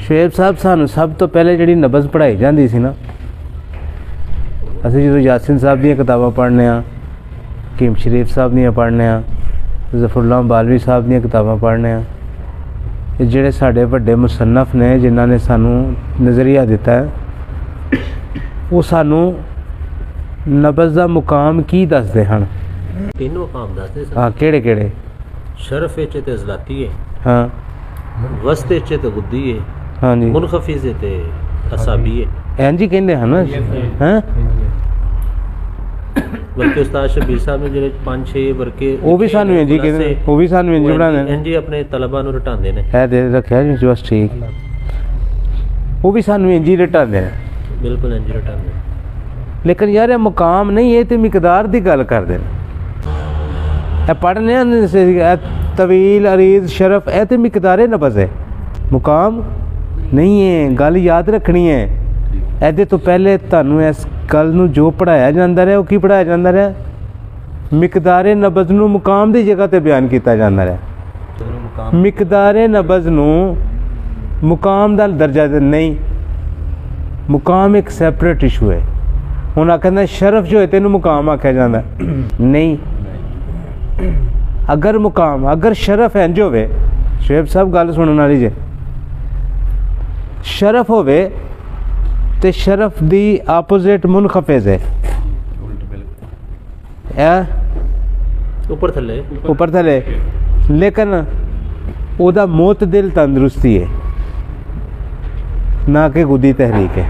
ਸ਼ੁਏਬ ਸਾਹਿਬ ਸਾਨੂੰ ਸਭ ਤੋਂ ਪਹਿਲੇ ਜਿਹੜੀ ਨਬਜ਼ ਪੜ੍ਹਾਈ ਜਾਂਦੀ ਸੀ ਨਾ, ਅਸੀਂ ਜਦੋਂ ਯਾਸਿਨ ਸਾਹਿਬ ਦੀਆਂ ਕਿਤਾਬਾਂ ਪੜ੍ਹਨੇ ਆ, ਹਕੀਮ ਸ਼ਰੀਫ ਸਾਹਿਬ ਦੀਆਂ ਪੜ੍ਹਨੇ ਆ, ਜ਼ਫਰੁੱਲਾ ਬਾਲਵੀ ਸਾਹਿਬ ਦੀਆਂ ਕਿਤਾਬਾਂ ਪੜ੍ਹਨੇ ਆ, ਇਹ ਜਿਹੜੇ ਸਾਡੇ ਵੱਡੇ ਮੁਸੰਨਫ ਨੇ ਜਿਨ੍ਹਾਂ ਨੇ ਸਾਨੂੰ ਨਜ਼ਰੀਆ ਦਿੱਤਾ ਹੈ, ਉਹ ਸਾਨੂੰ ਨਬਜ਼ ਦਾ ਮੁਕਾਮ ਕੀ ਦੱਸਦੇ ਹਨ? 3 ਮੁਕਾਮ ਦੱਸਦੇ ਸਨ। ਹਾਂ, ਕਿਹੜੇ ਕਿਹੜੇ? ਸ਼ਰਫ ਵਿੱਚ ਤੇ ਜ਼ਲਾਤੀ ਹੈ, ਹਾਂ, ਵਸਤ ਵਿੱਚ ਤੇ ਗੁੱਦੀ ਹੈ, ਹਾਂਜੀ, ਮੁਨਖਫਿਜ਼ ਤੇ ਅਸਾਬੀ ਹੈ। ਇੰਝ ਹੀ ਕਹਿੰਦੇ ਹਨ ਹੈਂ? ਬਲਕਿ ਉਸਤਾਦ ਸ਼ਬੀਰ ਸਾਹਿਬ ਨੇ ਜਿਹੜੇ 5-6 ਵਰਕੇ ਉਹ ਵੀ ਸਾਨੂੰ ਇੰਝ ਹੀ ਕਹਿੰਦੇ, ਉਹ ਵੀ ਸਾਨੂੰ ਇੰਝ ਪੜ੍ਹਾਉਂਦੇ ਨੇ, ਇੰਝ ਹੀ ਆਪਣੇ ਤਲਬਾ ਨੂੰ ਰਟਾਉਂਦੇ ਨੇ। ਇਹ ਦੇ ਰੱਖਿਆ ਜੀ ਬਸ ਠੀਕ, ਉਹ ਵੀ ਸਾਨੂੰ ਇੰਝ ਹੀ ਰਟਾਉਂਦੇ ਨੇ। ਬਿਲਕੁਲ ਇੰਝ ਰਟਾਉਂਦੇ। ਲੇਕਿਨ ਯਾਰ ਇਹ ਮੁਕਾਮ ਨਹੀਂ, ਇਹ ਤੇ ਮਿਕਦਾਰ ਦੀ ਗੱਲ ਕਰਦੇ ਨੇ। ਇਹ ਪੜ੍ਹਨੇ ਤਵੀਲ ਅਰੀਜ਼ ਸ਼ਰਫ, ਇਹ ਤੇ ਮਿਕਦਾਰੇ ਨਬਜ਼ ਹੈ, ਮੁਕਾਮ ਨਹੀਂ ਹੈ। ਗੱਲ ਯਾਦ ਰੱਖਣੀ ਹੈ। ਇਹਦੇ ਤੋਂ ਪਹਿਲੇ ਤੁਹਾਨੂੰ ਇਸ ਗੱਲ ਨੂੰ ਜੋ ਪੜ੍ਹਾਇਆ ਜਾਂਦਾ ਰਿਹਾ, ਉਹ ਕੀ ਪੜ੍ਹਾਇਆ ਜਾਂਦਾ ਰਿਹਾ? ਮਿਕਦਾਰੇ ਨਬਜ਼ ਨੂੰ ਮੁਕਾਮ ਦੀ ਜਗ੍ਹਾ ਤੇ ਬਿਆਨ ਕੀਤਾ ਜਾਂਦਾ ਰਿਹਾ। ਮਿਕਦਾਰੇ ਨਬਜ਼ ਨੂੰ ਮੁਕਾਮ ਦਾ ਦਰਜਾ ਨਹੀਂ, ਮੁਕਾਮ ਇੱਕ ਸੈਪਰੇਟ ਇਸ਼ੂ ਹੈ। ਹੁਣ ਆਖਦਾ ਸ਼ਰਫ ਜੋ ਹੈ ਤੈਨੂੰ ਮੁਕਾਮ ਆਖਿਆ ਜਾਂਦਾ ਨਹੀਂ। ਅਗਰ ਮੁਕਾਮ, ਅਗਰ ਸ਼ਰਫ ਇੰਝ ਹੋਵੇ, ਸ਼ੁਏਬ ਸਾਹਿਬ ਗੱਲ ਸੁਣਨ ਵਾਲੀ ਜੇ, ਸ਼ਰਫ ਹੋਵੇ ਤੇ ਸ਼ਰਫ ਦੀ ਆਪੋਜ਼ਿਟ ਮੁਨਖਫਿਜ਼ ਹੈ, ਉੱਪਰ ਥੱਲੇ, ਉੱਪਰ ਥੱਲੇ, ਲੇਕਿਨ ਉਹਦਾ ਮੁਤਦਿਲ ਤੰਦਰੁਸਤੀ ਹੈ, ਨਾ ਕਿ ਗੁੱਦੀ ਤਹਿਰੀਕ ਹੈ।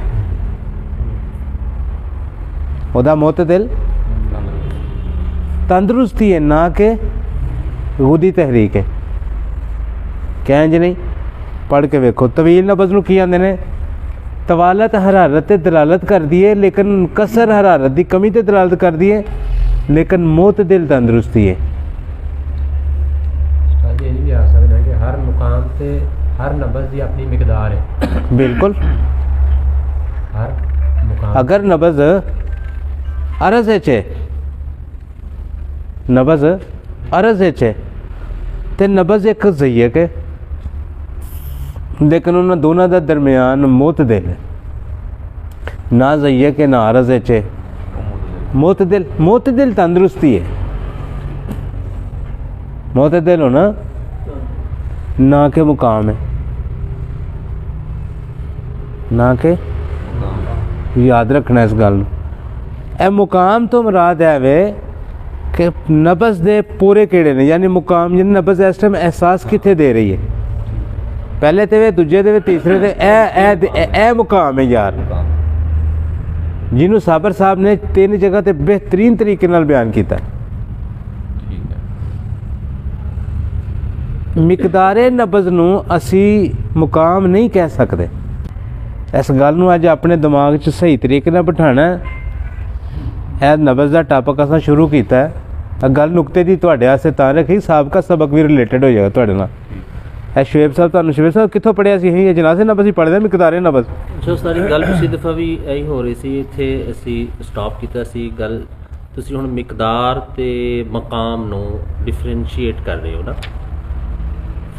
ਉਹਦਾ ਮੁਤਦਿਲ ਤੰਦਰੁਸਤੀ ਹੈ, ਨਾ ਕਿ ਗੁੱਦੀ ਤਹਿਰੀਕ ਹੈ। ਕਹਿਣ ਜੀ ਨਹੀਂ, ਪੜ੍ਹ ਕੇ ਵੇਖੋ। ਤਵੀਲ ਨਬਜ਼ ਨੂੰ ਕੀ ਆਂਦੇ ਨੇ? ਤਵਾਲਤ ਹਰਾਰਤ ਤੇ ਦਲਾਲਤ ਕਰਦੀ ਹੈ, ਲੇਕਿਨ ਕਸਰ ਹਰਾਰਤ ਦੀ ਕਮੀ ਤੇ ਦਲਾਲਤ ਕਰਦੀ ਹੈ, ਲੇਕਿਨ ਮੁਤਦਿਲ ਤੰਦਰੁਸਤੀ ਹੈ। ਇਹ ਵੀ ਆ ਸਕਦਾ ਕਿ ਹਰ ਮੁਕਾਮ ਤੇ ਹਰ ਨਬਜ਼ ਦੀ ਆਪਣੀ ਮਿਕਦਾਰ ਹੈ। ਬਿਲਕੁਲ। ਹਰ ਮੁਕਾਮ ਅਗਰ ਨਬਜ਼ ਅਰਜ਼ ਵਿੱਚ ਹੈ, ਨਬਜ਼ ਅਰਜ਼ ਵਿੱਚ ਹੈ ਤੇ ਨਬਜ਼ ਇੱਕ ਜ਼ਈਕ ਹੈ, ਲੇਕਿਨ ਉਹਨਾਂ ਦੋਨਾਂ ਦਾ ਦਰਮਿਆਨ ਮੁਤਦਿਲ ਹੈ, ਨਾ ਜ਼ਈਕ ਹੈ ਨਾ ਅਰਜ਼ ਵਿੱਚ ਹੈ, ਮੁਤਦਿਲ। ਮੁਤਦਿਲ ਤੰਦਰੁਸਤੀ ਹੈ, ਮੁਤਦਿਲ ਹੋਣਾ ਨਾ ਕਿ ਮੁਕਾਮ ਹੈ, ਨਾ ਕਿ। याद रखना इस गल। ए मुकाम तो मुराद है वे कि नबज़ दे पूरे केड़े ने, यानी मुकाम जिन्हें नबज़ इस टाइम एहसास कितने दे रही है, पहले तो वे दूजे दे तीसरे दे ए मुकाम है यार, जिन्होंने साबर साहब ने 3 जगह ते बेहतरीन तरीके नाल बयान किया। मिकदारे नबज़ नूं असी मुकाम नहीं कह सकते। इस गल नूं अज अपने दिमाग च सही तरीके नाल बिठाना। यह नबज़ का टॉपिक असां शुरू किया है, गल नुकते की तुहाडे वास्ते तां रखी, साबका सबक भी रिलेटेड हो जाएगा तुहाडे नाल। ਇਹ ਸ਼ੁਏਬ ਸਾਹਿਬ, ਤੁਹਾਨੂੰ ਸ਼ੁਏਬ ਸਾਹਿਬ ਕਿੱਥੋਂ ਪੜ੍ਹਿਆ ਸੀ? ਇਹ ਜਨਾਜ਼ੇ ਨਬਜ਼ ਹੀ ਪੜ੍ਹਦੇ, ਮਿਕਦਾਰੇ ਨਬਜ਼। ਅੱਛਾ, ਸਾਰੀ ਗੱਲ ਪਿਛਲੀ ਦਫਾ ਵੀ ਇਹੀ ਹੋ ਰਹੀ ਸੀ, ਇੱਥੇ ਅਸੀਂ ਸਟਾਪ ਕੀਤਾ ਸੀ ਗੱਲ। ਤੁਸੀਂ ਹੁਣ ਮਿਕਦਾਰ ਤੇ ਮਕਾਮ ਨੂੰ ਡਿਫਰੈਂਸ਼ੀਏਟ ਕਰ ਰਹੇ ਹੋ ਨਾ,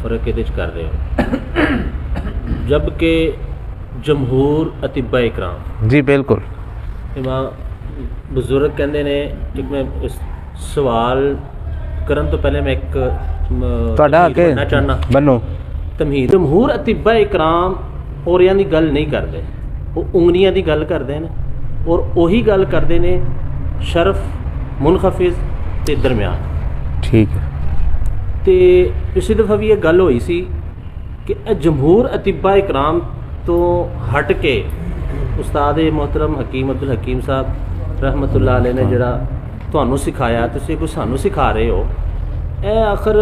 ਫਰਕ ਇਹਦੇ 'ਚ ਕਰ ਰਹੇ ਹੋ। ਜਬ ਕਿ ਜਮਹੂਰ ਅਤਿਬਾ ਇਕਰਾਮ ਜੀ ਬਿਲਕੁਲ, ਇਮਾਮ ਬਜ਼ੁਰਗ ਕਹਿੰਦੇ ਨੇ, ਇੱਕ ਮੈਂ ਇਸ ਸਵਾਲ ਕਰਨ ਤੋਂ ਪਹਿਲੇ ਮੈਂ ਇੱਕ ਤੁਹਾਡਾ ਅੱਗੇ ਚਾਹਨਾ ਬੰਨੋ ਤਮਹੀਦ। ਜਮਹੂਰ ਅਤਿਬਾ ਇਕਰਾਮ ਔਰਿਆਂ ਦੀ ਗੱਲ ਨਹੀਂ ਕਰਦੇ, ਉਹ ਉਂਗਲੀਆਂ ਦੀ ਗੱਲ ਕਰਦੇ ਨੇ, ਔਰ ਉਹੀ ਗੱਲ ਕਰਦੇ ਨੇ ਸ਼ਰਫ, ਮੁਨਖਫਿਜ਼ ਤੇ ਦਰਮਿਆਨ। ਠੀਕ ਹੈ। ਤੇ ਪਿਛਲੀ ਦਫਾ ਵੀ ਇਹ ਗੱਲ ਹੋਈ ਸੀ ਕਿ ਇਹ ਜਮਹੂਰ ਅਤਿਬਾ ਇਕਰਾਮ ਤੋਂ ਹਟ ਕੇ ਉਸਤਾਦ ਮੁਹਤਰਮ ਹਕੀਮ ਅਬਦੁਲ ਹਕੀਮ ਸਾਹਿਬ ਰਹਿਮਤੁल्लाह अलैह ने ਜਿਹੜਾ ਤੁਹਾਨੂੰ ਸਿਖਾਇਆ, ਤੁਸੀਂ ਕੁਝ ਸਾਨੂੰ ਸਿਖਾ ਰਹੇ ਹੋ, ਇਹ ਆਖਰ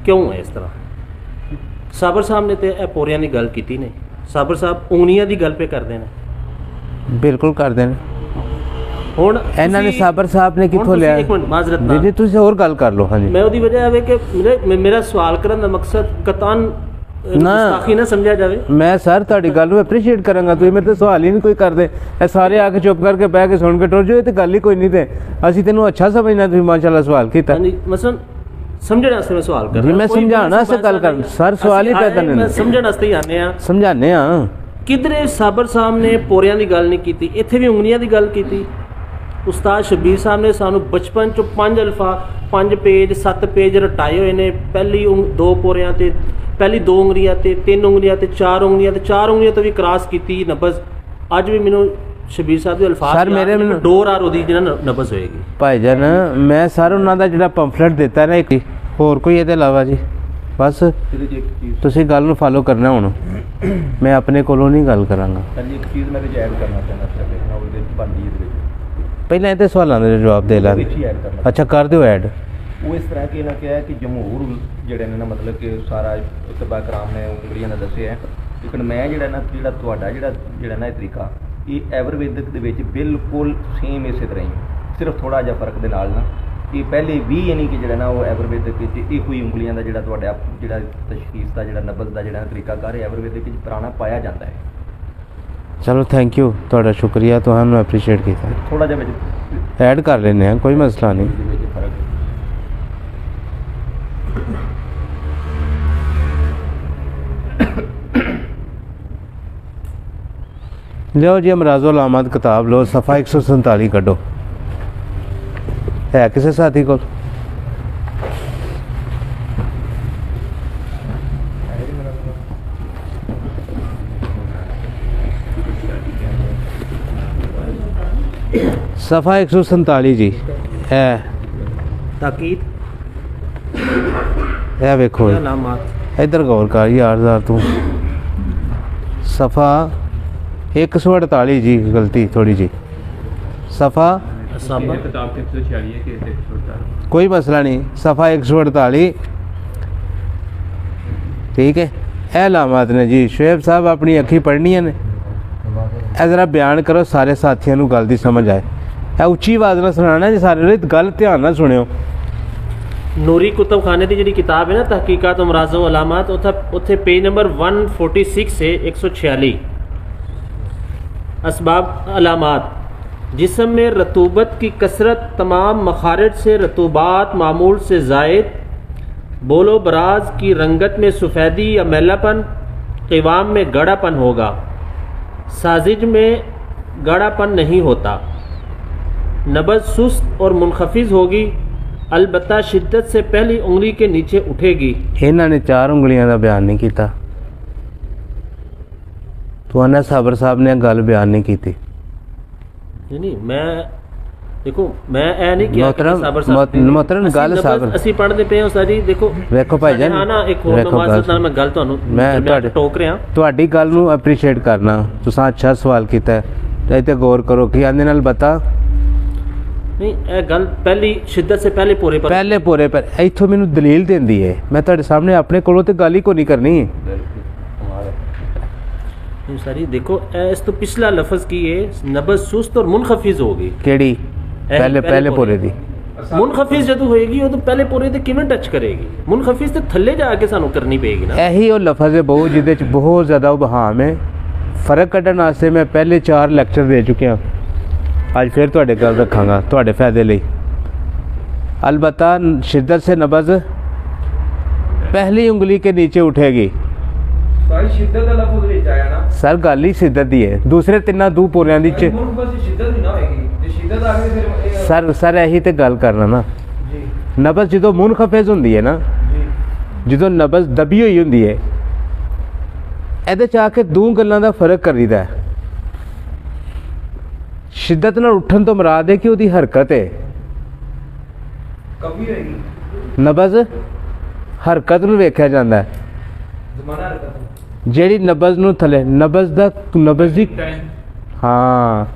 ਕਿਉਂ ਹੈ ਇਸ ਤਰ੍ਹਾਂ? ਸਾਬਰ ਸਾਹਿਬ ਨੇ ਤੇ ਇਹ ਪੋਰਿਆਂ ਦੀ ਗੱਲ ਕੀਤੀ ਨਹੀਂ, ਸਾਬਰ ਸਾਹਿਬ ਉਂਗਲੀਆਂ ਦੀ ਗੱਲ ਪੇ ਕਰਦੇ ਨੇ। ਬਿਲਕੁਲ ਕਰਦੇ ਨੇ। ਹੁਣ ਇਹਨਾਂ ਨੇ ਸਾਬਰ ਸਾਹਿਬ ਨੇ ਕਿੱਥੋਂ ਲਿਆ? ਇੱਕ ਮਿੰਟ ਮਾਜ਼ਰਤ ਨਾਲ, ਜੀ ਤੁਸੀਂ ਹੋਰ ਗੱਲ ਕਰ ਲਓ। ਹਾਂਜੀ, ਮੈਂ ਉਹਦੀ ਵਜ੍ਹਾ ਹੈ ਕਿ ਮੇਰਾ ਸਵਾਲ ਕਰਨ ਦਾ ਮਕਸਦ ਕਤਾਨ ਗੁਸਤਾਖੀ ਨਾ ਸਮਝਿਆ ਜਾਵੇ। ਮੈਂ ਸਰ ਤੁਹਾਡੀ ਗੱਲ ਨੂੰ ਐਪਰੀਸ਼ੀਏਟ ਕਰਾਂਗਾ, ਤੁਸੀਂ ਮੇਰੇ ਤੇ ਸਵਾਲ ਹੀ ਨਹੀਂ ਕੋਈ ਕਰਦੇ, ਇਹ ਸਾਰੇ ਆ ਕੇ ਚੁੱਪ ਕਰਕੇ ਬਹਿ ਕੇ ਸੁਣ ਕੇ ਟੁਰ ਜਾਓ, ਇਹ ਤੇ ਗੱਲ ਹੀ ਕੋਈ ਨਹੀਂ। ਤੇ ਅਸੀਂ ਤੈਨੂੰ ਅੱਛਾ ਸਮਝਣਾ, ਤੁਸੀਂ ਮਾਸ਼ਾਅੱਲਾ ਸਵਾਲ ਕੀਤਾ। ਹਾਂਜੀ, ਮਸਲਨ समझने वास्ते मैं सवाल कर जी मैं समझाना से गल कर सर सवाल ही पैदा नहीं समझने वास्ते ही आने आ समझाने हाँ किधरे साबर साहब ने पोरियां की गल नहीं की, इत्थे भी उंगलियां की गल की। उस्ताद शबीर साहब ने सानू बचपन चो 5 पेज 7 पेज रटाए हुए ने, पहली 2 पोरियां ते पहली 2 उंगलियां ते 3 उंगलियां ते 4 उंगलियां ते 4 उंगलियां तो भी क्रॉस की नबज। अज भी मैनू शबीर साहब के अल्फाज सर मेरे डोर आर ओदी जिहड़ा नबज होएगी भाईजान मैं सर उन्हों का जो पंफलेट दिता ना एक होर कोई ये अलावा जी बस तुसी गल नूं फॉलो करना हुण मैं अपने कोलों नहीं गल करांगा। एक चीज़ मैं ऐड करना चाहना चाहता हूँ बनती है पहले इतने सवालों के जवाब दे ला अच्छा कर दो ऐड। वो इस तरह के ना क्या है कि जमहूर जड़े ने ना मतलब कि सारा तबा कराम ने उंगलियां ने दसे है, लेकिन मैं जड़ा ना जड़ा ना तरीका ये आयुर्वेदिक दे विच बिल्कुल सेम इस तरह ही सिर्फ थोड़ा जिहा फर्क दे नाल ना कि पहले भी यानी कि जड़ा ना वो आयुर्वेदिक एक ही उंगलियां का जड़ा तशखीस का जड़ा नबज का जड़ा तरीकाकार है आयुर्वेदिक पुराना पाया जाता है। चलो थैंक यू थोड़ा शुक्रिया तो हम एप्रीशिएट किया थोड़ा जिहा ऐड कर लेने हैं कोई मसला नहीं। लो जी अमराजुल आमद किताब लो सफ़ा 147 कड्डो है किसी साथी को सफ़ा 147 जी है ताकीद है वेखो इधर गौर कर यार तू सफ़ा 148 जी गलती थोड़ी जी सफ़ा कोई मसला नहीं सफ़ा 148 ठीक है। ए अलामत ने जी शुएब साहब अपनी अखी पढ़निया ने ज़रा बयान करो सारे साथियों को गल की समझ आए ए उच्ची आवाज़ में सुनाना जी सारे गल ध्यान ना सुनियो। नूरी कुतुब खाने की जी किताब है ना तहकीकात अमराज़ो अलामत उत्थे पेज नंबर 146 से 146 असबाब अलामात जिस्म में रतूबत की कसरत तमाम मखारिज से रतूबात मामूल से ज़ायद बोलो बराज की रंगत में सफ़ेदी या मैलापन क़िवाम में गाढ़ापन होगा साजिज में गाढ़ापन नहीं होता नबज़ सुस्त और मुनखफिज होगी अलबत्ता शिद्दत से पहली उंगली के नीचे उठेगी। इन्होंने 4 उंगलियां का बयान नहीं किया तो साबर साहब ने गल बयान नहीं की नहीं मैं देखो मैं ए नहीं किया मोहतरम गल साबर ਅਸੀਂ ਪੜ੍ਹਦੇ ਪਏ ਹਾਂ ਸਾਰੀ ਦੇਖੋ ਵੇਖੋ ਭਾਈ ਜਾਨ ਹਾਂ ਨਾ ਇੱਕ ਹੋਰ ਨਮਾਜ਼ ਨਾਲ ਮੈਂ ਗੱਲ ਤੁਹਾਨੂੰ ਮੈਂ ਟੋਕ ਰਿਹਾ ਤੁਹਾਡੀ ਗੱਲ ਨੂੰ ਐਪਰੀਸ਼ੀਏਟ ਕਰਨਾ ਤੁਸੀਂ ਅੱਛਾ ਸਵਾਲ ਕੀਤਾ ਤੇ ਤੇ ਗੌਰ ਕਰੋ ਕਿ ਆਂਦੇ ਨਾਲ ਬਤਾ ਨਹੀਂ ਇਹ ਗੱਲ ਪਹਿਲੀ शिद्दत से पहले पूरे पर इथों मैनू दलील देंदी है मैं ਤੁਹਾਡੇ सामने अपने कोलों ते गल ही को नहीं करनी सारी देखो इस तो पिछला लफ्ज की है नबज सुस्त और मुनखफिज होगी केड़ी पहले पूरे दी मुनखफिज जदों होएगी वो तो पहले पूरे ते किवें टच करेगी मुनखफिज ते थल्ले जाके सानू करनी पेगी ना यही वो लफ्ज है बहुत जिदे च बहुत ज़्यादा उबहाम है फर्क कड्ढण वास्ते मैं पहले 4 लैक्चर दे चुकिया अज फिर तुहाडे गल रखांगा तुहाडे फायदे लई अलबत्ता शिद्दत से नबज पहली उंगली के नीचे उठेगी शिद्दत का लफ्ज़ विच आया ना सर गल ही शिद्दत दी है दूसरे 3 दू पूरियां दी सर यही तो गल करना ना नबज जो मुनखफिज होंदी है ना जो नबज दबी हुई होंदी है ਇਹਦੇ ਚ आके 2 ਗੱਲਾਂ ਦਾ फर्क करीदा है शिद्दत नाल उठन तो मुराद है कि ਉਹਦੀ हरकत है कभी होएगी नबज हरकत ਨੂੰ ਵੇਖਿਆ ਜਾਂਦਾ ਹੈ ਜ਼ਮਾਨਾ ਹਰਕਤ ਜਿਹੜੀ ਨਬਜ਼ ਨੂੰ ਥੱਲੇ ਨਬਜ਼ ਦੀ ਹਾਂ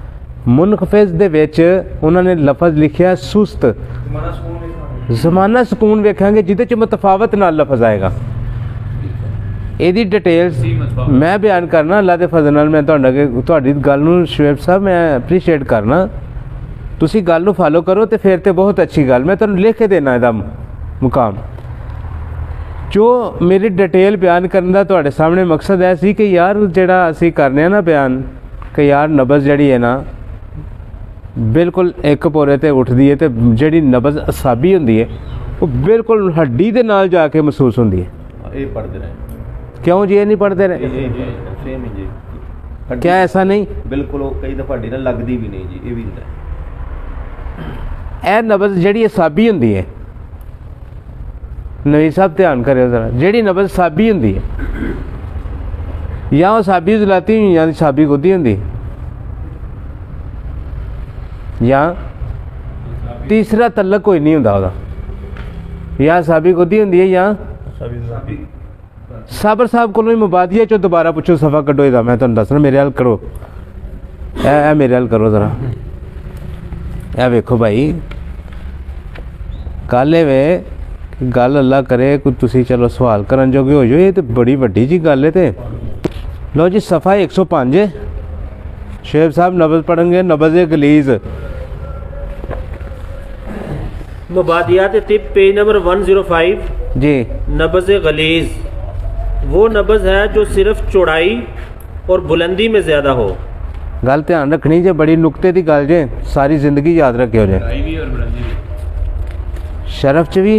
ਮੁਨਖਫਿਜ਼ ਦੇ ਵਿੱਚ ਉਹਨਾਂ ਨੇ ਲਫ਼ਜ਼ ਲਿਖਿਆ ਸੁਸਤ ਜ਼ਮਾਨਾ ਸਕੂਨ ਵੇਖਾਂਗੇ ਜਿਹਦੇ ਚ ਮੁਤਫਾਵਤ ਨਾਲ ਲਫ਼ਜ਼ ਆਏਗਾ ਇਹਦੀ ਡਿਟੇਲਸ ਮੈਂ ਬਿਆਨ ਕਰਨਾ ਅੱਲਾ ਦੇ ਫਜ਼ਲ ਨਾਲ ਮੈਂ ਤੁਹਾਡੀ ਗੱਲ ਨੂੰ ਸ਼ੁਐਬ ਸਾਹਿਬ ਮੈਂ ਐਪਰੀਸ਼ੀਏਟ ਕਰਨਾ ਤੁਸੀਂ ਗੱਲ ਨੂੰ ਫਾਲੋ ਕਰੋ ਤੇ ਫਿਰ ਤੇ ਬਹੁਤ ਅੱਛੀ ਗੱਲ ਮੈਂ ਤੁਹਾਨੂੰ ਲਿਖ ਕੇ ਦੇਣਾ ਇਹਦਾ ਮੁਕਾਮ जो मेरी डिटेल बयान करने का तुहाडे सामने मकसद है सी कि यार जिहड़ा असीं करने ना बयान कि यार नबज़ जिहड़ी है ना बिल्कुल एक पोरे ते उठदी है ते जिहड़ी नबज़ असाबी हुंदी है वो बिल्कुल हड्डी दे नाल जाके महसूस होंदी है। ये पढ़ते रहे क्यों जी ये नहीं पढ़ते रहे? सेम ही जी। हड्डी क्या ऐसा नहीं? बिल्कुल वो कई दफ़ा हड्डी ਨਾਲ लगदी भी नहीं जी, ये भी ਹੁੰਦਾ ਇਹ ਨਬਜ਼ ਜਿਹੜੀ ਇਹ ਸਾਬੀ ਹੁੰਦੀ ਹੈ, ਨਵੀਂ ਸਾਹਿਬ ਧਿਆਨ ਕਰਿਓ ਜ਼ਰਾ, ਜਿਹੜੀ ਨਬਜ਼ ਸਾਬੀ ਹੁੰਦੀ ਹੈ ਜਾਂ ਉਹ ਸਾਬੀ ਜ਼ਲਾਤੀ ਜਾਂ ਸਾਬੀ ਗੁੱਦੀ ਹੁੰਦੀ ਜਾਂ ਤੀਸਰਾ ਤਲਕ ਕੋਈ ਨਹੀਂ ਹੁੰਦਾ ਉਹਦਾ, ਜਾਂ ਸਾਬੀ ਗੁੱਦੀ ਹੁੰਦੀ ਹੈ ਜਾਂ ਸਾਬਰ ਸਾਹਿਬ ਕੋਲੋਂ ਹੀ ਮੁਬਾਦੀਆ ਚੋਂ ਦੁਬਾਰਾ ਪੁੱਛੋ, ਸਫਾ ਕੱਢੋ ਇਹਦਾ, ਮੈਂ ਤੁਹਾਨੂੰ ਦੱਸਣਾ, ਮੇਰੇ ਹਾਲ ਕਰੋ, ਇਹ ਮੇਰੇ ਹਾਲ ਕਰੋ ਜ਼ਰਾ। ਇਹ ਵੇਖੋ ਭਾਈ, ਕੱਲ ਵੇ ਗੱਲ ਅੱਲਾ ਕਰੇ ਕੋਈ ਤੁਸੀਂ ਚਲੋ ਸਵਾਲ ਕਰਨ ਜੋਗੇ ਹੋ ਜਾਓ, ਇਹ ਤੇ ਬੜੀ ਵੱਡੀ ਜੀ ਗੱਲ ਹੈ। ਤੇ ਲਓ ਜੀ ਸਫਾ 105 ਸ਼ੇਬ ਸਾਹਿਬ ਨਬਜ਼ ਪੜ੍ਹਨਗੇ, नबज़ गलीज़ मुबादियात तिब पेज नंबर 105 जी। नबज़ गलीज़ वो नबज़ है जो सिर्फ चौड़ाई और बुलंदी में ज़्यादा हो। गल ध्यान रखनी जे, बड़ी नुकते की गल जे, सारी जिंदगी याद रखियो जे। शरफ च भी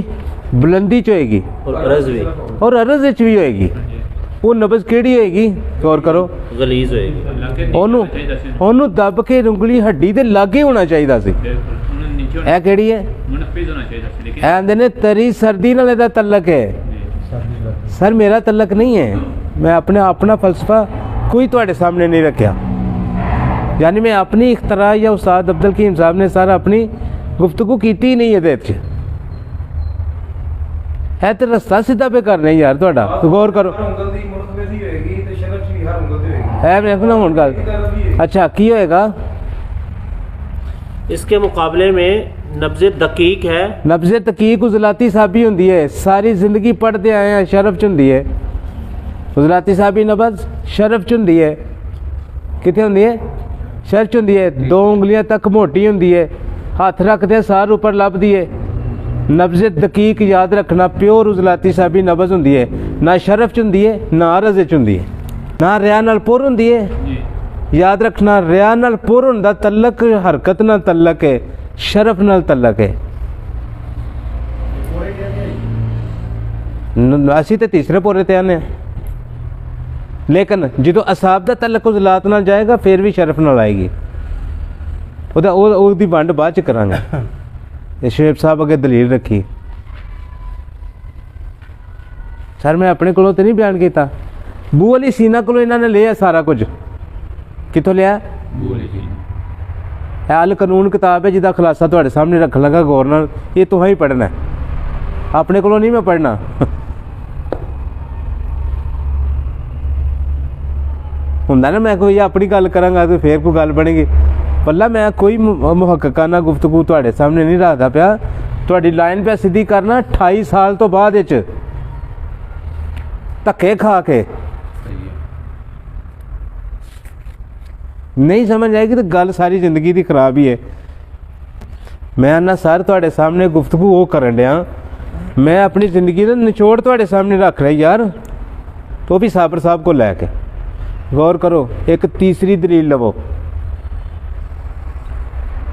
बुलंदी च होएगी और अरज़ भी, और अरज़ च भी होएगी। वो नबज़ केड़ी होएगी? गौर करो, गलीज़ होएगी। ओनू दब के उंगली हड्डी दे लागे होना चाहिए सी। ਇਹ ਕਿਹੜੀ ਹੈ? ਇਹ ਆਂਦੇ ਨੇ ਤਰੀ ਸਰਦੀ ਨਾਲ ਇਹਦਾ ਤਲਕ ਹੈ। ਸਰ ਮੇਰਾ ਤਲਕ ਨਹੀਂ ਹੈ, ਮੈਂ ਆਪਣਾ ਫਲਸਫਾ ਕੋਈ ਤੁਹਾਡੇ ਸਾਹਮਣੇ ਨਹੀਂ ਰੱਖਿਆ, यानी मैं अपनी इख्तरा या उस्ताद अब्दुल कीम साहब ने सर अपनी गुफ्तगू की नहीं है। है तो रस्ता सीधा पे करना यार थोड़ा, तो गौर करो। है देखना हुण गल, अच्छा की होएगा? इसके मुकाबले में नब्ज़े दकीक है। नब्ज़े दकीक उजलाती साबी होंदी है, सारी जिंदगी पढ़ते आए हैं, शरफ च होंदी है। उजलाती साबी नबज़ शरफ च होंदी है, कितने होंदी है? शरफ च होंदी है, 2 उंगलियां तक मोटी होंदी है, हाथ रखते सार ऊपर लभदी है। नब्ज़े दकीक याद रखना, प्योर उजलाती साबी नबज़ होंदी है, ना शरफ च होंदी है ना अरज़ च होंदी है, ना रिया नाल पुर होंदी है। याद रखना, रिया नाल पुर होंदा तलक हरकत नाल तलक है, शरफ नाल तलक है। असी तो तीसरे पोरे ते आने, लेकिन जो असाब का तलक उजलात नाल जाएगा फिर भी शरफ नाल आएगी। ਉਹਦੀ ਵੰਡ ਬਾਅਦ ਚ ਕਰਾਂਗੇ। ਇਹ ਸ਼ੇਬ ਸਾਹਿਬ ਅੱਗੇ ਦਲੀਲ ਰੱਖੀ। ਸਰ ਮੈਂ ਆਪਣੇ ਕੋਲੋਂ ਤੇ ਨਹੀਂ ਬਿਆਨ ਕੀਤਾ, ਬੂ ਅਲੀ ਸੀਨਾ ਕੋਲੋਂ ਇਹਨਾਂ ਨੇ ਲਿਆ ਸਾਰਾ ਕੁਝ। ਕਿੱਥੋਂ ਲਿਆ? ਬੂ ਅਲੀ ਸੀਨਾ। ਅਲ ਕਾਨੂੰਨ ਕਿਤਾਬ ਹੈ ਜਿਹਦਾ ਖੁਲਾਸਾ ਤੁਹਾਡੇ ਸਾਹਮਣੇ ਰੱਖਣ ਲੱਗਾ, ਗੌਰ ਨਾਲ। ਇਹ ਤੁਹਾਂ ਹੀ ਪੜ੍ਹਨਾ, ਆਪਣੇ ਕੋਲੋਂ ਨਹੀਂ ਮੈਂ ਪੜ੍ਹਨਾ। ਹੁੰਦਾ ਨਾ ਮੈਂ ਕੋਈ ਆਪਣੀ ਗੱਲ ਕਰਾਂਗਾ ਤੇ ਫੇਰ ਕੋਈ ਗੱਲ ਬਣੇਗੀ। पल्ला मैं कोई मुहक्ककाना गुफ्तगू तुहाडे सामने नहीं रखता पिया, तुहाडी लाइन पे सीधी करना 28 साल तो बाद धक्के खा के। नहीं समझ आएगी तो गल सारी जिंदगी की खराब ही है। मैं आना सर तुहाडे सामने गुफ्तगू वो करन दिया, मैं अपनी जिंदगी का निचोड़ तुहाडे सामने रख रहा यार, तो भी साबर साहब को लैके। गौर करो, एक तीसरी दलील लवो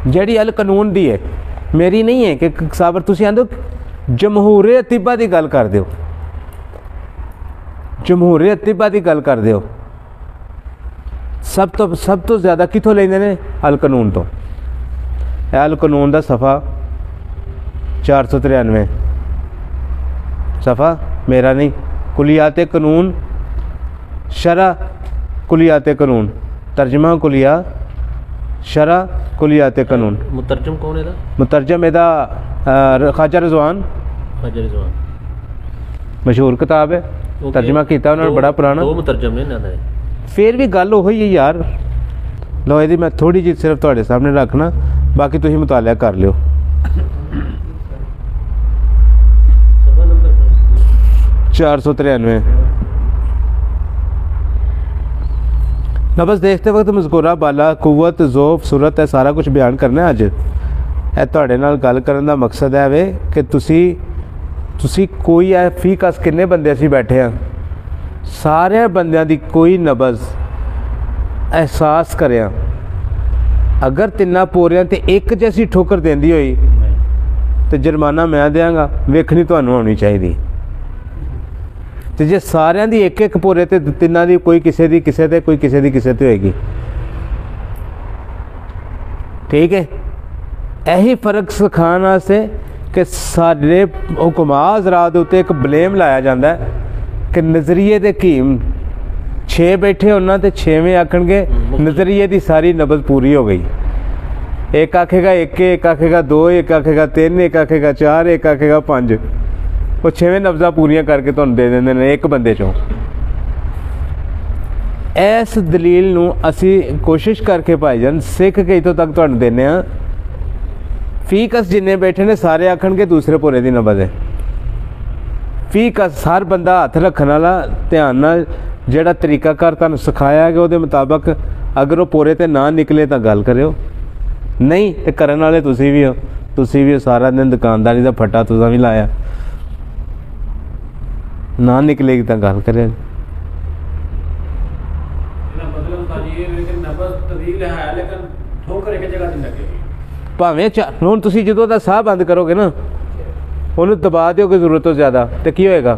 ਜਿਹੜੀ ਅਲ ਕਾਨੂੰਨ ਦੀ ਹੈ, ਮੇਰੀ नहीं है कि साबर तुसीं आंदे जमहूरियत तिब्बा की गल करदे हो, जमहूरियत तिब्बा की गल करदे हो। सब तो ज़्यादा कितों लेंदे ने? अल कानून तो। अल कानून का सफ़ा 493 सफ़ा मेरा नहीं, कुलियात कानून शरा कुलियात कानून, तर्जमा कुलिया शरा कुलियात कानून। मुतरजम कौन है? मुतरजम एदा ख्वाजा रिजवान, मशहूर किताब है, तर्जमा किया उन्होंने बड़ा पुराना। दो मुतरजम ने ना, फिर भी गल वही है यार। लो यदि मैं थोड़ी जी सिर्फ तुहाडे सामने रखना, बाकी तुसीं मुतालिया कर लियो। 493 नबज़ देखते वक्त मज़कूरा बाला कुव्वत ज़ोफ़ सूरत है सारा कुछ बयान करना है। अज ਇਹ ਤੁਹਾਡੇ ਨਾਲ ਗੱਲ ਕਰਨ ਦਾ ਮਕਸਦ ਹੈ ਵੇ ਕਿ ਤੁਸੀਂ ਕੋਈ ਹੈ ਫੀ ਕਸ ਕਿੰਨੇ ਬੰਦੇ ਅਸੀਂ ਬੈਠੇ ਆ, ਸਾਰਿਆਂ ਬੰਦਿਆਂ ਦੀ ਕੋਈ ਨਬਜ਼ ਅਹਿਸਾਸ ਕਰਿਆ। ਅਗਰ ਤਿੰਨਾਂ ਪੋਰਿਆਂ ਤੇ ਇੱਕ ਜੈਸੀ ਠੋਕਰ ਦਿੰਦੀ ਹੋਈ तो जुर्माना मैं देंगा, वेखनी तुहानू आनी चाहिए। तो जे सारिਆਂ ਦੀ एक एक भोरे तो तिन्ना दी कोई किसी दी किसी ते कोई किसी दी किसी ते होएगी। ठीक है, यही फर्क सिखाने वास्ते कि सारे हुक्मा हज़रात उत्ते एक ब्लेम लाया जाता है कि नज़रिए के हकीम 6 बैठे होना तो 6वें आखणगे नज़रिए की सारी नबज़ पूरी हो गई। एक आखेगा 1, एक आखेगा 2, एक आखेगा 3, एक आखेगा 4, एक आखेगा 5। वो 6वें नब्ज़ा पूरियां करके तुहानू दे देंदे ने एक बंदे चों। इस दलील नू असी कोशिश करके भाईजान सिख के इतों तक तुहानू देने आ। फी कस जिन्ने बैठे ने सारे आखणगे दूसरे भोरे दी नबज़ है। फी कस हर बंदा हथ रखने वाला ध्यान नाल जिहड़ा तरीकाकार तुहानू सिखाया कि उहदे मुताबक अगर वो भोरे ते ना निकले तो गल करियो, नहीं तो करन वाले तुसीं भी हो। तुसीं भी सारा दिन दुकानदारी का फट्टा तुसां भी लाया, ना निकलेगी तो गल करें। भावें हुण तुसीं जदों दा साह बंद करोगे ना उन्होंने दबा दोगे जरूरत तो ज़्यादा तो की होएगा,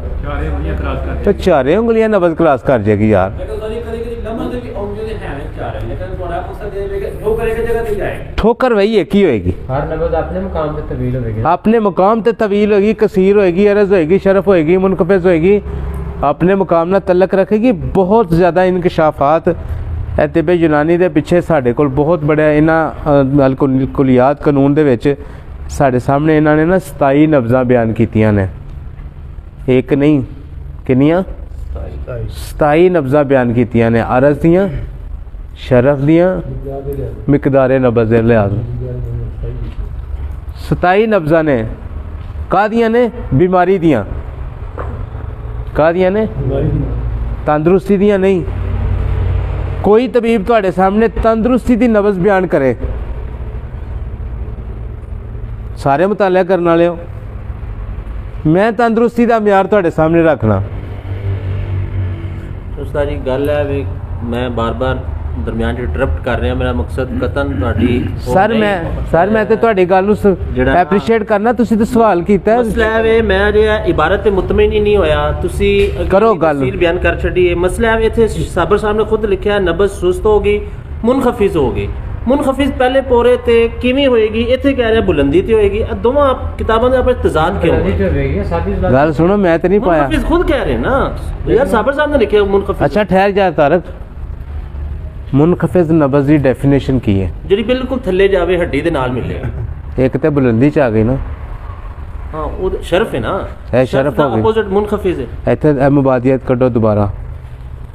तो 4 उंगलियां नबज़ क्लास कर जाएगी यार। ठोकर वही एक ही होएगी, हर नबज़ अपने मुकाम पे तवील होएगी, अपने मुकाम पे तवील होएगी, कसीर होएगी, अरज़ होएगी, शरफ होएगी, मुनकफ़िज़ होएगी, अपने मुकाम नाल तल्लक रखेगी। बहुत ज़्यादा इंकशाफात तिब्बे यूनानी दे पिछे साढ़े कोल बहुत बड़ा इन्हां कुलियात कानून दे विच साढ़े सामने इन्होंने ना 27 नब्ज़ां बयान कीतियां ने। एक नहीं कितनियां 27 नब्ज़ां बयान कीतियां ने, अरज़ दियां, शरफ दियां, मिकदारे नबज़ दे लिहाज़ 27 नब्ज़ां ने। कादियां ने बीमारी दियां, कादियां ने तंदुरुस्ती दियां नहीं। कोई तबीब तुहाडे सामने तंदुरुस्ती दी नबज़ बयान करे, सारे मुताला करने वाले हो। मैं तंदुरुस्ती का म्यार तुहाडे सामने रखना। उस्ताद जी गल है भी मैं बार बार दरमियान इंटरप्ट कर रहा, मेरा मकसद कतन तुहाडी सर मैं तो तुहाडी गल नूं एप्रीशिएट करना। तुसीं तो सवाल कीता है, मसला है वे मैं जे इबारत ते मुतमिन ही नहीं होया, तुसीं करो गल बयान कर छड़ी। मसला है इत्थे साबर साहब ने खुद लिखा नबज़ सुस्त होगी, मुनखफिज होगी। मुनखफिज पहले पोरे ते किवें होएगी, इत्थे कह रहे बुलंदी ते होएगी। दोवां किताबां दे आपस तजाद क्यों है? गल सुनो, मैं तो नहीं पाया, मुनखफिज खुद कह रहे ना यार, साबर साहब ने लिखा मुनखफिज। अच्छा ठहर जा तारक, मुनखफिज नबज़ की डेफिनेशन की है? जिहड़ी बिल्कुल थल्ले जावे, हड्डी दे नाल मिले। एक तो बुलंदी च आ गई ना, हाँ वो शरफ है ना, शरफ हो गई, अपोजिट मुनखफिज है। इत्थे मुबादियत कड्डो दोबारा,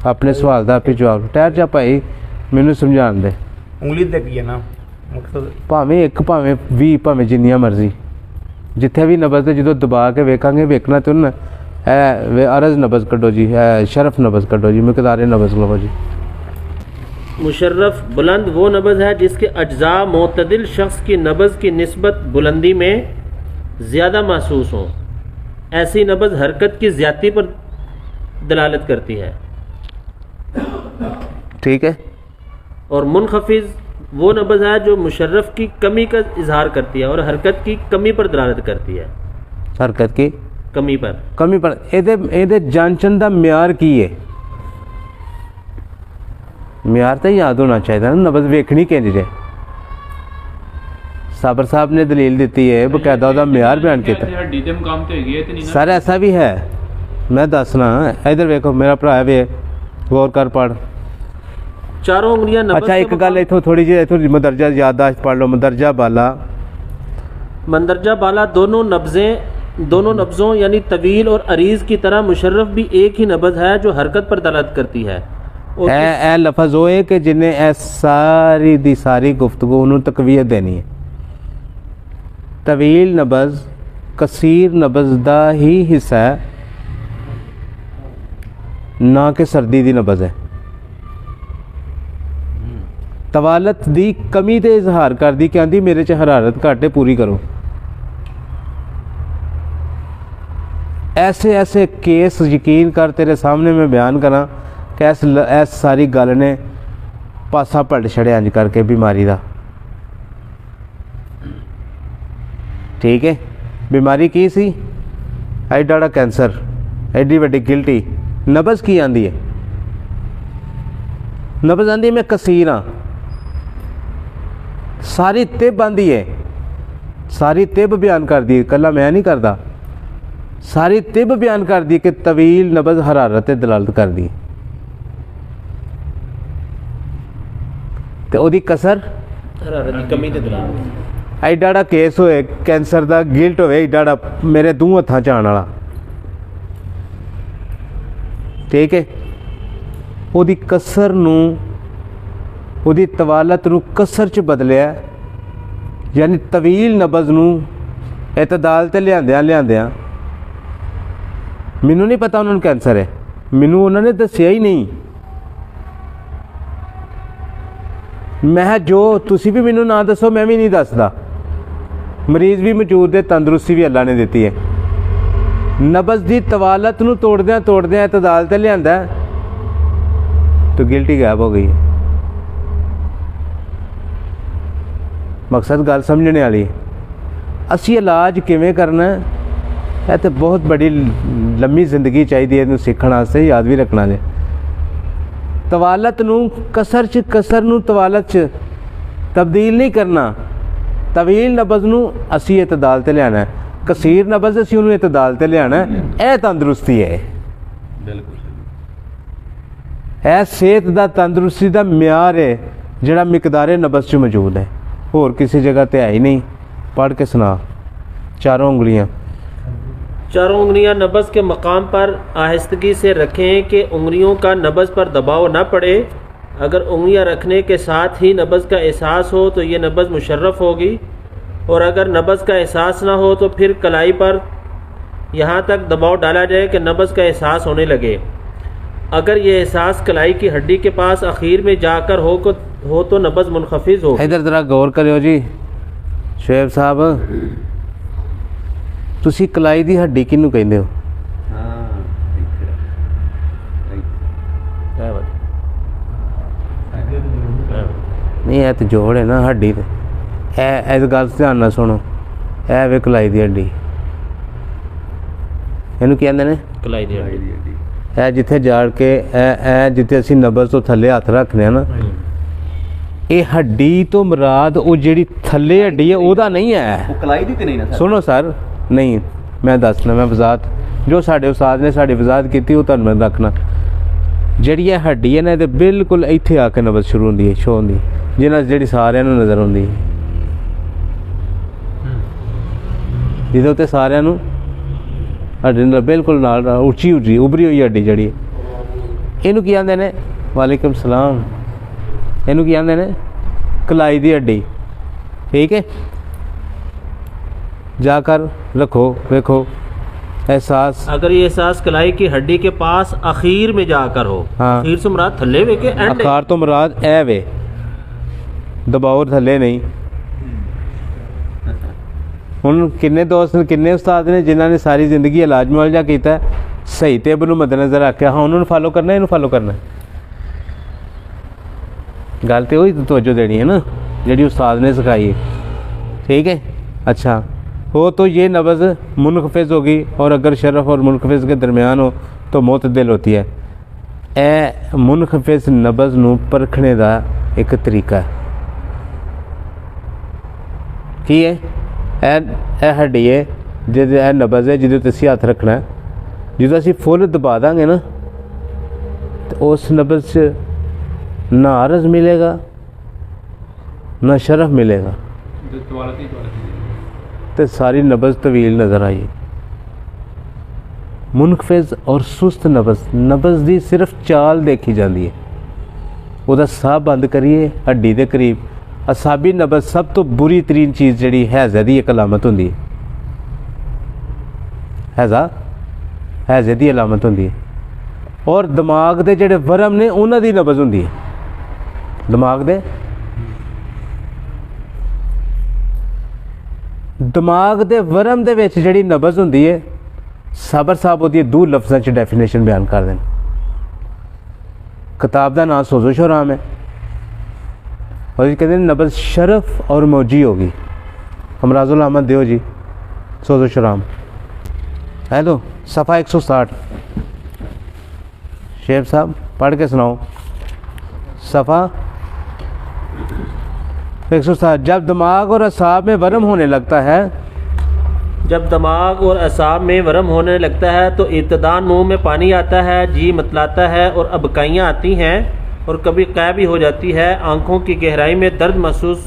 अपने सवाल का आपी जवाब। ठहर जा भाई, मैनू समझाण दे। उंगली लगी है ना मकसद, भावें 1 भावें 20 भावें जिन्नियां मर्जी, जिथे भी नबज़ ते जो दबा के वेखांगे वेखना तो ना अरज़ नबज़ कड्डो जी, शरफ नबज़ कड्डो जी, मिकदारे नबज़ लो जी। मुशर्रफ बुलंद वो नबज़ है जिसके अज्जा मोतदिल शख्स की नबज़ की निस्बत बुलंदी में ज़्यादा महसूस हो। ऐसी नबज़ हरकत की ज़्यादती पर दलालत करती है। ठीक है। और मुनखफिज वो नबज़ है जो मुशर्रफ की कमी का इजहार करती है और हरकत की कमी पर दलालत करती है। हरकत की कमी पर एदे जांचन दा म्यार की है? म्यार तो याद होना चाहिए ना, नबज़ वेखनी किंज जे। साबर साहब ने दलील दी है, बकायदा उसका म्यार बयान किया। सर ऐसा भी है, मैं दसना, इधर वेखो मेरा भरा वे, गौर कर पढ़। चारों उंगलियां नबज़। अच्छा एक गल इथों थोड़ी जी, इथों मदरजा याददाश्त पढ़ लो। मंदरजा बाला दोनों नब्ज़ों यानी तवील और अरीज़ की तरह मुशर्रफ भी एक ही नबज़ है जो हरकत पर दलालत करती है। ए लफज वो है कि जिन्हें ए सारी दी सारी गुफ्तगू उन्होंने तकवीयत देनी है। तवील नबज़ कसीर नबज़ दा ही हिस्सा है, ना कि सर्दी दी नबज़ है। तवालत दी कमी ते इजहार कर दी, कहती मेरे च हरारत घट है, पूरी करो। ऐसे ऐसे केस यकीन कर तेरे सामने मैं बयान करा कि ऐस सारी गल ने पासा पलट छड़िया अंज करके बीमारी का। ठीक है, बीमारी की सी एडा कैंसर एडी वड्डी गिल्टी नबज़ की आंदी है नबज़ आंदी है मैं कसीर हाँ सारी तिब आंदी है सारी तिब बयान कर दी कला मैं नहीं करता सारी तिब बयान कर दी कि तवील नबज़ हरारत दलालत कर दी तो ओदी कसर हरारत की कमी ते दलालत एडा केस होए कैंसर का गिल्ट होए एडा मेरे दू हत्थां च आने वाला ठीक है ओदी कसर नूं ओदी तवालत नूं कसर च बदलिया यानी तवील नबज़ नूं इतदाल ते लियांदियां मैनू नहीं पता उन्होंने कैंसर है मैनू उन्होंने दसिया ही नहीं मैं जो तुसी भी मैनू ना दसो मैं भी नहीं दसदा मरीज़ भी मौजूद है तंदुरुस्ती भी अल्लाह ने दी है नबज़ की तवालत नूं तोड़द्या इतदाल ते लियांदा तो गिल्टी गायब हो गई है मकसद गल समझने वाली असी इलाज किवें करना है तो बहुत बड़ी लम्मी जिंदगी चाहिए इहनूं सीखण वास्ते याद भी रखना है तवालत नूं कसर नूं तवालत च तब्दील नहीं करना तवील नबज़ नूं असी इतदाल ते लियाना है कसीर नबज़ असी उन्होंने इतदाल ते लियाना है यह तंदुरुस्ती है बिल्कुल यह सेहत दा तंदुरुस्ती दा म्यार है जिहड़ा मिकदारे नबज़ च मौजूद है होर किसी जगह ते है ही नहीं पढ़ के सुना चारों उंगलियां नबज़ के मकाम पर आहिस्तगी से रखें कि उंगलियों का नबज़ पर दबाव न पड़े अगर उंगलियां रखने के साथ ही नबज़ का एहसास हो तो ये नबज़ मुशर्रफ होगी और अगर नबज़ का एहसास ना हो तो फिर कलाई पर यहाँ तक दबाव डाला जाए कि नबज़ का एहसास होने लगे अगर ये एहसास कलाई की हड्डी के पास आखिर में जाकर हो तो नबज़ मुनखफिज़ हो। इधर ज़रा गौर करियो जी शुएब साहब तुसी कलाई दी हड्डी किनू कहंदे हो नहीं है तो जोड़ है ना हड्डी ते इस गल ध्यान ना सुनो ए वे कलाई दी हड्डी इनू की आंदे ने कलाई दी हड्डी ए जिथे जाड़ के ए जिथे असी नबज़ तो थले हथ रखने ना ये हड्डी तो मुराद वो जिहड़ी थले हड्डी है ओदा नहीं है वो कलाई दी ते नहीं ना सर सुनो सर नहीं मैं दसना मैं वजात जो साडे उस्ताद ने साडी वजात की वो तुहानूं मैं रखना जिहड़ी ये हड्डी है ना ये बिल्कुल इत्थे आके नबज़ शुरू होंदी है शो होंदी जिन्हां जिहड़ी सारिआं नूं नज़र आउंदी है जिहदे उत्ते सारिआं नूं हड्डी नाल बिल्कुल नाल उच्ची उभरी हुई हड्डी जिहड़ी इहनूं की आंदे ने वालेकुम सलाम इहनूं की आंदे ने कलाई दी हड्डी ठीक है जाकर रखो देखो एहसास अगर ये एहसास कलाई की हड्डी के पास आखिर में जाकर हो हाँ। आखिर से मुराद थल्ले वे के एंड आकार तो मुराद ए वे दबाव थले नहीं हुण किन्ने दोस्त किन्ने उस्ताद ने जिन्हों ने सारी जिंदगी इलाज मुआलजा किया सही तेब नूं मद्देनज़र रखिया हाँ उन्होंने फॉलो करना इन्हूं फॉलो करना गल तो वही तवज्जो देनी है ना जी उस्ताद ने सिखाई है ठीक है अच्छा हो तो ये नबज़ मुनखफिज़ होगी और अगर शरफ और मुनखफिज़ के दरमियान हो तो मुतदिल होती है ए मुनखफिज़ नबज़ नूं परखने का एक तरीका है की है ए हड्डी है जिहदे ए नबज़ है जिहदे उत्ते असीं हथ रखना है जो असीं फुल दबा देंगे ना तो उस नबज़ च ना अरज़ मिलेगा ना शरफ मिलेगा तो सारी नबज़ तवील नज़र आई मुनखफिज़ और सुस्त नबज़ की सिर्फ चाल देखी जाती है वह साह बंद करिए हड्डी के करीब असाबी नबज़ सब तो बुरी तरीन चीज़ जी हैज़े की एक अलामत होंगी हैज़े की अलामत होंगी और दिमाग के जोड़े वरम ने उन्हों की नबज़ होंगी दिमाग के वरम दे विच जिहड़ी नबज़ होंदी है साबर साहब वो दो लफ्ज़ों च डेफिनेशन बयान कर दें किताब का नाम सोजो शोराम है और कहते हैं नबज़ शरफ और मौजी होगी हमराजुल अहमद दियो जी सोजो शराम। हेलो सफ़ा 160। शेख साहब पढ़ के सुनाओ सफ़ा 160। जब दिमाग और असाब में वरम होने लगता है, जब दिमाग और असाब में वरम होने लगता है तो इब्तदान मुंह में पानी आता है, जी मतलाता है और अबकाइयाँ आती हैं और कभी कै भी हो जाती है। आंखों की गहराई में दर्द महसूस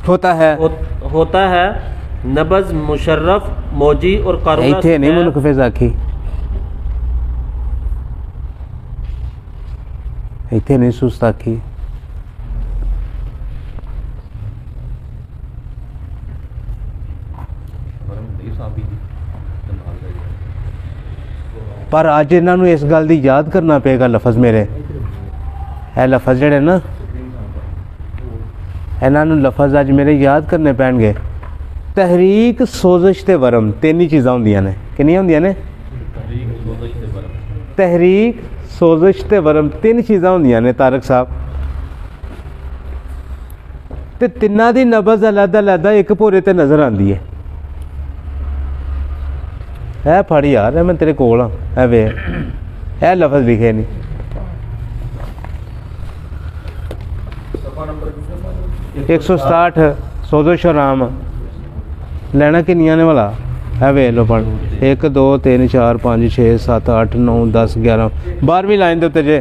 होता है। नबज, मुशर्रफ, मौजी और कारुना इथे नहीं मुनकफिज आखी, इथे नहीं सुस्त आखी। पर अज इन्हों इस गल की याद करना पेगा लफज मेरे, है लफज जड़े ना इन्हों लफज अज मेरे याद करने पैणगे। तहरीक, सोजिश ते वरम तीन ही चीज़ां होंदियां ने। कितनी होंदियां ने? तहरीक, सोजिश ते वरम तीन चीज़ां होंदियां ने तारक साहब। ते तिन्ना दी नबज अलग अलग एक भोरे ते नज़र आती है फड़ यार, है मैं तेरे कोल हाँ, है वे है लफज लिखे नहीं। एक 160 सोजो शराम लेना किनिया ने वाला है वे लो पढ़ 1 2 3 4 5 6 7 8 9 10 11 12वीं लाइन दे उत्ते जे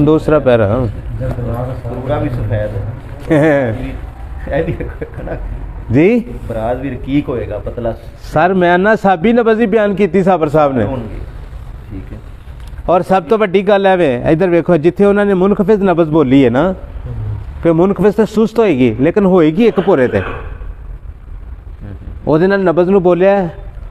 दूसरा पैरा पूरा भी सफेद जी बराज भी रकीक होएगा पतला सर मैं ना साबी नबजी बयान की साबर साहब ने। ठीक है। और सब तो वड्डी गल है वे इधर वेखो जिथे उन्होंने मुनखफिज नबज बोली है ना, फिर मुनखफिज तो सुस्त होएगी लेकिन होएगी एक भोरे ते। ਉਹਦੇ ਨਾਲ नबज ਨੂੰ बोलिया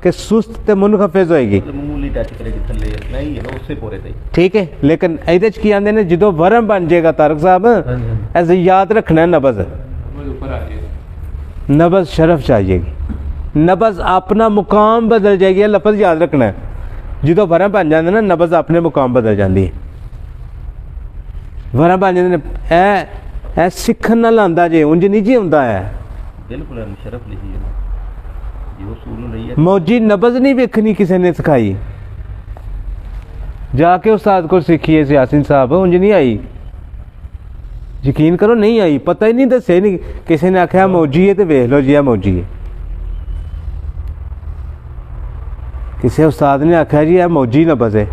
कि सुस्त ते मुनखफिज होएगी, मामूली टच करेगी थल्ले नहीं है ना उससे पूरे ते। ठीक है। लेकिन ਇਹਦੇ ਚ ਕੀ ਆਂਦੇ ਨੇ ਜਦੋਂ ਵਰਮ ਬਣ ਜਾਏਗਾ ਤਾरक साहब ऐसे याद रखना है नबज नबज शरफ चाहिएगी, नबज अपना मुकाम बदल जाएगी। लफज याद रखना है जो वरम बन जाते ना नबज अपने मुकाम बदल जाती है। वरम बन जाते ए सीखन नाल आंदा जे उंज नहीं जी आंदा है। बिल्कुल मुशर्रफ लिखी है जो सूल नहीं है। मौजी नबज नहीं वेखनी किसी ने सिखाई, जाके उस्ताद को सीखी है यासीन साहब, उंज नहीं आई। यकीन करो नहीं आई, पता ही नहीं दसे नहीं किसी ने आख्या मौजी है तो वेख लो जी मौजी है। किसी उस्ताद ने आख्या जी मौजी नबज है,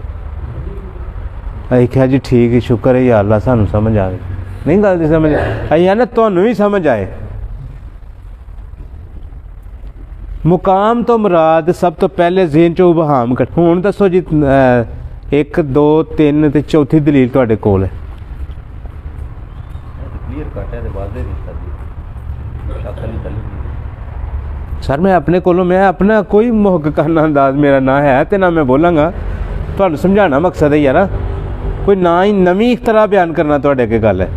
आख्या जी ठीक है शुक्र है या अल्लाह सानू समझ आ गई। नहीं गल दी समझ आई ना तुहानू भी समझ आए। मुकाम तो मुराद सब तो पहले ज़हन चो उबहाम कर। हुण दसो जी 1 2 3 ते चौथी दलील तुहाडे कोल है। क्लियर कट है वाज़े नहीं शक्ल दलील। सर मैं अपने कोलों मैं अपना कोई मोहक करना अंदाज मेरा ना है तो ना मैं बोलांगा, तुहानू समझाना मकसद है यार, कोई ना ही नवी तरह बयान करना तुहाडे अगे गल है।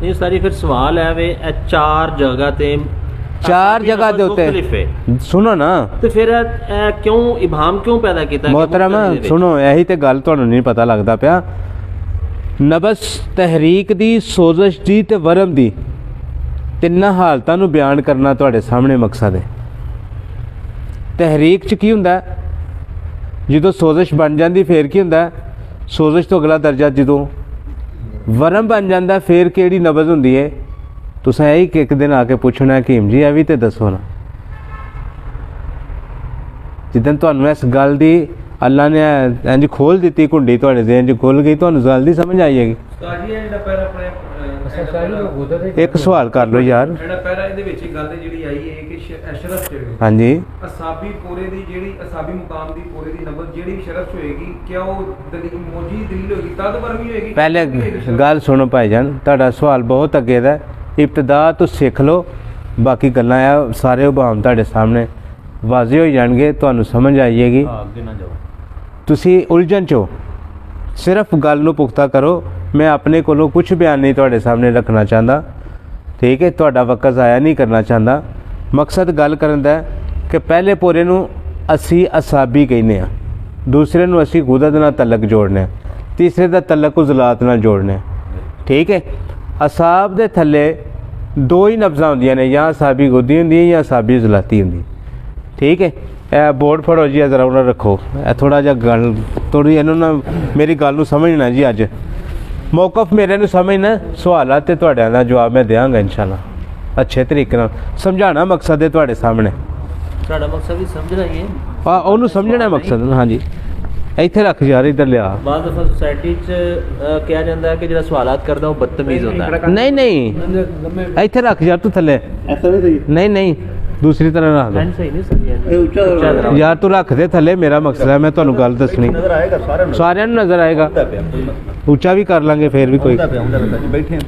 ये सारी फिर सवाल है वे चार जगह ते चार जगह दे उत्ते सुनो ना तो फिर क्यों इबाम क्यों पैदा किया? मोहतरम सुनो यही तो गल तुहानू नहीं पता लगता पिया। नबज तहरीक दी, सोजिश दी ते वरम दी तिन्ना हालतां नू बयान करना तुहाडे सामने मकसद है। तहरीक च की हुंदा है जदों सोजिश बन जाती फिर की हुंदा है, सोजिश तो अगला दर्जा जदों वरम बन जाता फिर केड़ी नबज हुंदी है। तुसां यही एक दिन आके पूछना हकीम जी भी तो दसो ना। जिदन तुहानू इस गल दी अल्लाह ने इंज खोल दी कुंडी तुहाडे ज़हन च खुल गई, तुहानू गल दी समझ आई है। एक सवाल कर लो यार। हाँ जी असाबी पूरे दी जेड़ी असाबी मुकाम दी पूरे दी नबज जेड़ी शरफ होएगी क्या वो दलील मौजी दलील होगी तद पर भी होएगी? पहले गल सुनो भाईजान, तुहाडा सवाल बहुत अगे दा, इब्तदा तो सीख लो, बाकी गल्लां आ सारे उभाम तुहाडे सामने वाजे हो जाणगे, तुहानू समझ आई जाएगी। अगे ना जाओ तुसी उलझन चो सिर्फ गल नू पुख्ता करो। मैं अपने कोलों कुछ बयान नहीं तुहाडे सामने रखना चाहता, ठीक है, तुहाडा वक्त ज़ाया नहीं करना चाहता। मकसद गल करन दा कि पहले पोरे नू असी असाबी कहने, दूसरे नू असी गुदत नाल तलक जोड़ने, तीसरे दा तलक उज़लात नाल जोड़ने, ठीक है। असाब दे थल्ले ਦੋ ਹੀ ਨਬਜ਼ਾਂ ਹੁੰਦੀਆਂ ਨੇ, ਜਾਂ ਸਾਬੀ ਗੁੱਦੀ ਹੁੰਦੀ ਹੈ ਜਾਂ ਸਾਬੀ ਜ਼ਲਾਤੀ ਹੁੰਦੀ। ਠੀਕ ਹੈ, ਇਹ ਬੋਰਡ ਫੜੋ ਜੀ, ਜ਼ਰਾ ਉਹਨਾਂ ਰੱਖੋ। ਇਹ ਥੋੜਾ ਜਿਹਾ ਗੱਲ ਥੋੜੀ ਇਹਨੂੰ ਨਾ ਮੇਰੀ ਗੱਲ ਨੂੰ ਸਮਝਣਾ ਜੀ। ਅੱਜ ਮੌਕਫ ਮੇਰੇ ਨੂੰ ਸਮਝਣਾ, ਸਵਾਲਾਂ ਤੇ ਤੁਹਾਡਿਆਂ ਦਾ ਜਵਾਬ ਮੈਂ ਦਿਆਂਗਾ ਇਨਸ਼ਾਅੱਲਾ ਅੱਛੇ ਤਰੀਕੇ ਨਾਲ। ਸਮਝਾਉਣਾ ਮਕਸਦ ਹੈ ਤੁਹਾਡੇ ਸਾਹਮਣੇ। ਸਾਡਾ ਮਕਸਦ ਵੀ ਸਮਝਣਾ ਹੀ ਹੈ। ਉਹਨੂੰ ਸਮਝਣਾ ਮਕਸਦ। ਹਾਂਜੀ ਇੱਥੇ ਰੱਖ ਯਾਰ, ਇੱਧਰ ਲਿਆ। ਬਾਅਦ ਦਫਾ ਸੁਸਾਇਟੀ 'ਚ ਕਿਹਾ ਜਾਂਦਾ ਹੈ ਕਿ ਜਿਹੜਾ ਸਵਾਲਾਤ ਕਰਦਾ ਉਹ ਬਦਤਮੀਜ਼ ਹੁੰਦਾ ਹੈ। ਨਹੀਂ ਨਹੀਂ, ਇੱਥੇ ਰੱਖ ਯਾਰ ਤੂੰ ਥੱਲੇ। ਨਹੀਂ ਨਹੀਂ, ਦੂਸਰੀ ਤਰ੍ਹਾਂ ਰੱਖ ਫਰੈਂਡ ਸਹੀ ਨਹੀਂ ਸਮਝਿਆ ਦੇ ਯਾਰ, ਤੂੰ ਰੱਖ ਦੇ ਥੱਲੇ। ਮੇਰਾ ਮਕਸਦ ਹੈ ਮੈਂ ਤੁਹਾਨੂੰ ਗੱਲ ਦੱਸਣੀ, ਨਜ਼ਰ ਆਏਗਾ ਸਾਰਿਆਂ ਨੂੰ, ਸਾਰਿਆਂ ਨੂੰ ਨਜ਼ਰ ਆਏਗਾ। ਹੁੰਦਾ ਪਿਆ ਉੱਚਾ ਵੀ ਕਰ ਲਾਂਗੇ ਫੇਰ ਵੀ ਕੋਈ ਹੁੰਦਾ ਪਿਆ, ਹੁੰਦਾ ਪਿਆ, ਬੈਠੇ ਹਾਂ